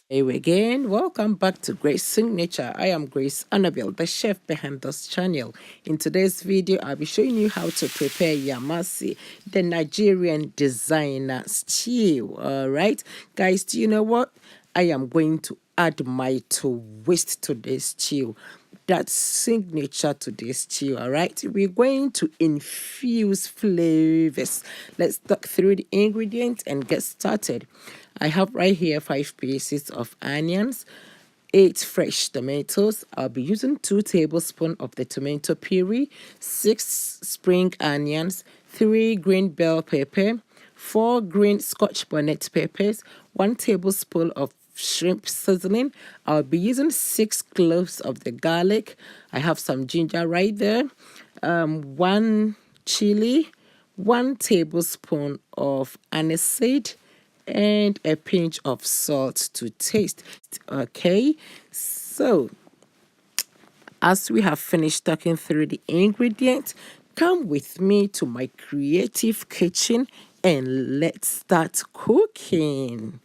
Hey again, welcome back to Grace Signature. I am Grace Annabelle, the chef behind this channel. In today's video, I'll be showing you how to prepare AYAMASE, the Nigerian designer stew. Alright, guys, do you know what? I am going to add my twist to this stew. That's signature to this stew. All right, we're going to infuse flavors. Let's talk through the ingredients and get started. I have right here 5 pieces of onions, 8 fresh tomatoes. I'll be using 2 tablespoons of the tomato puree, 6 spring onions, 3 green bell pepper, 4 green Scotch bonnet peppers, 1 tablespoon of shrimp seasoning. I'll be using 6 cloves of the garlic. I have some ginger right there. 1 chili, 1 tablespoon of aniseed, and a pinch of salt to taste. Okay, so as we have finished talking through the ingredients, come with me to my creative kitchen and let's start cooking.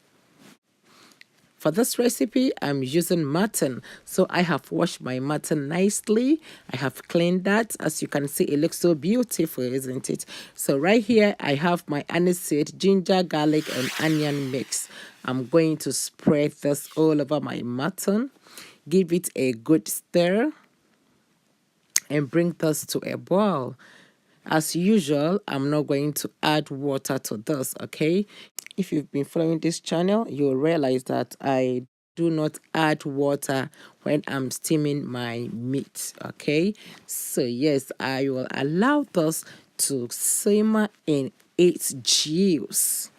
For this recipe, I'm using mutton. So I have washed my mutton nicely. I have cleaned that. As you can see, it looks so beautiful, isn't it? So right here, I have my aniseed, ginger, garlic, and onion mix. I'm going to spread this all over my mutton. Give it a good stir and bring this to a boil. As usual, I'm not going to add water to this, okay? If you've been following this channel, you'll realize that I do not add water when I'm steaming my meat, okay? So yes, I will allow this to simmer in its juice.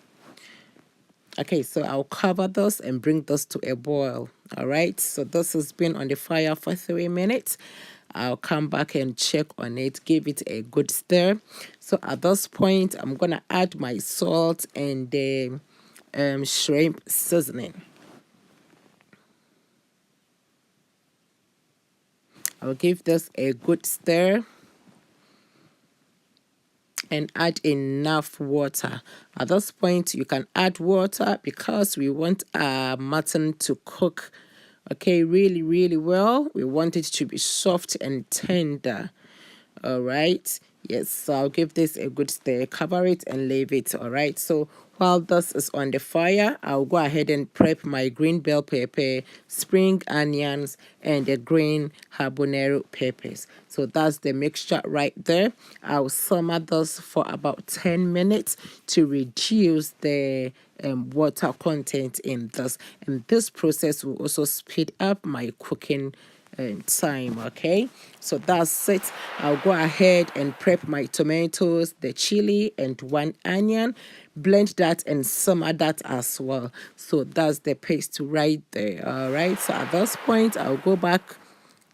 Okay, so I'll cover this and bring this to a boil. All right, so this has been on the fire for 3 minutes. I'll come back and check on it, give it a good stir. So at this point, I'm gonna add my salt and the shrimp seasoning. I'll give this a good stir and add enough water. At this point, you can add water because we want our mutton to cook, okay, really well. We want it to be soft and tender. All right, yes, so I'll give this a good stir, cover it and leave it. All right, so while this is on the fire, I'll go ahead and prep my green bell pepper, spring onions, and the green habonero peppers. So that's the mixture right there. I'll simmer this for about 10 minutes to reduce the water content in this, and this process will also speed up my cooking time. Okay, so that's it. I'll go ahead and prep my tomatoes, the chili, and 1 onion, blend that and simmer that as well. So that's the paste right there. All right, so at this point, I'll go back,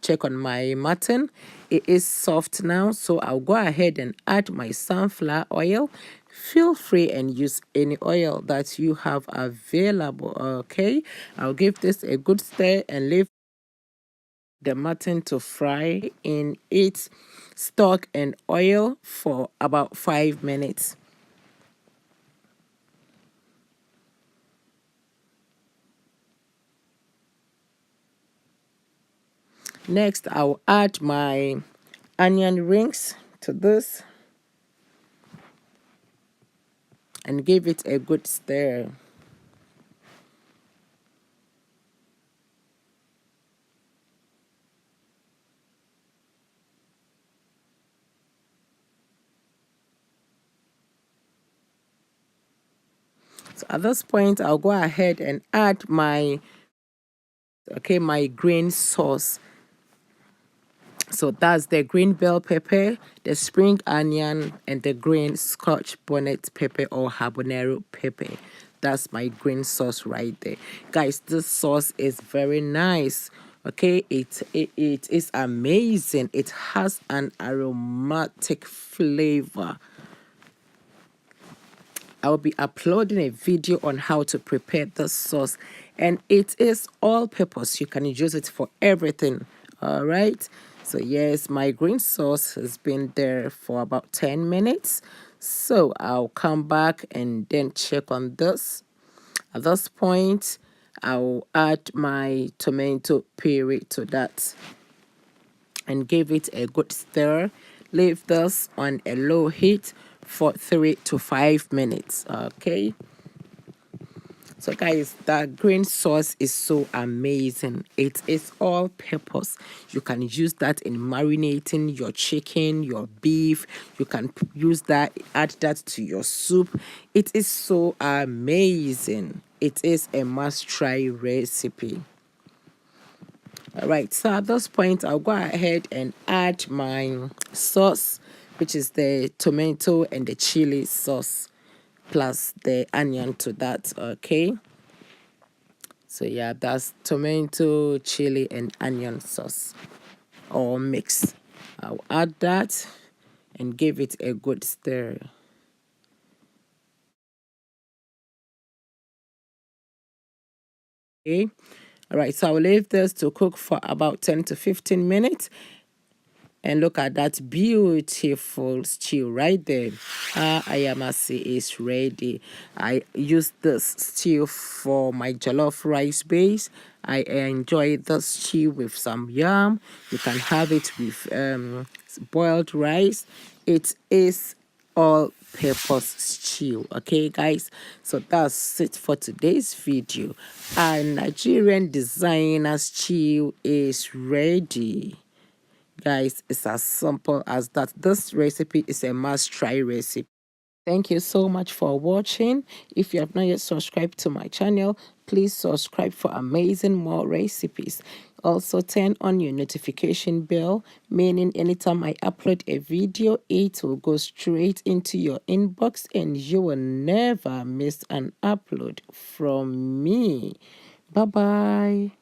check on my mutton. It is soft now, so I'll go ahead and add my sunflower oil. Feel free and use any oil that you have available. Okay, I'll give this a good stir and leave the mutton to fry in its stock and oil for about 5 minutes. Next, I'll add my onion rings to this and give it a good stir. So at this point, I'll go ahead and add my green sauce. So that's the green bell pepper, the spring onion, and the green Scotch bonnet pepper or habanero pepper. That's my green sauce right there. Guys, this sauce is very nice. Okay, it is amazing. It has an aromatic flavor. I will be uploading a video on how to prepare this sauce, and it is all purpose. You can use it for everything. All right, so yes, my green sauce has been there for about 10 minutes, so I'll come back and then check on this. At this point, I'll add my tomato puree to that and give it a good stir. Leave this on a low heat for 3 to 5 minutes. Okay. So guys, that green sauce is so amazing. It is all purpose. You can use that in marinating your chicken, your beef. You can use that, add that to your soup. It is so amazing. It is a must-try recipe. All right, so at this point, I'll go ahead and add my sauce, which is the tomato and the chili sauce, plus the onion to that, okay? So yeah, that's tomato, chili, and onion sauce, all mix. I'll add that and give it a good stir. Okay. All right, so I'll leave this to cook for about 10 to 15 minutes. And look at that beautiful stew right there. Ayamase is ready. I use this stew for my jollof rice base. I enjoy this stew with some yam. You can have it with boiled rice. It is all purpose stew. Okay guys, so that's it for today's video. Our Nigerian designer stew is ready. Guys, it's as simple as that. This recipe is a must try recipe. Thank you so much for watching. If you have not yet subscribed to my channel, please subscribe for amazing more recipes. Also turn on your notification bell, meaning anytime I upload a video, it will go straight into your inbox and you will never miss an upload from me. Bye bye.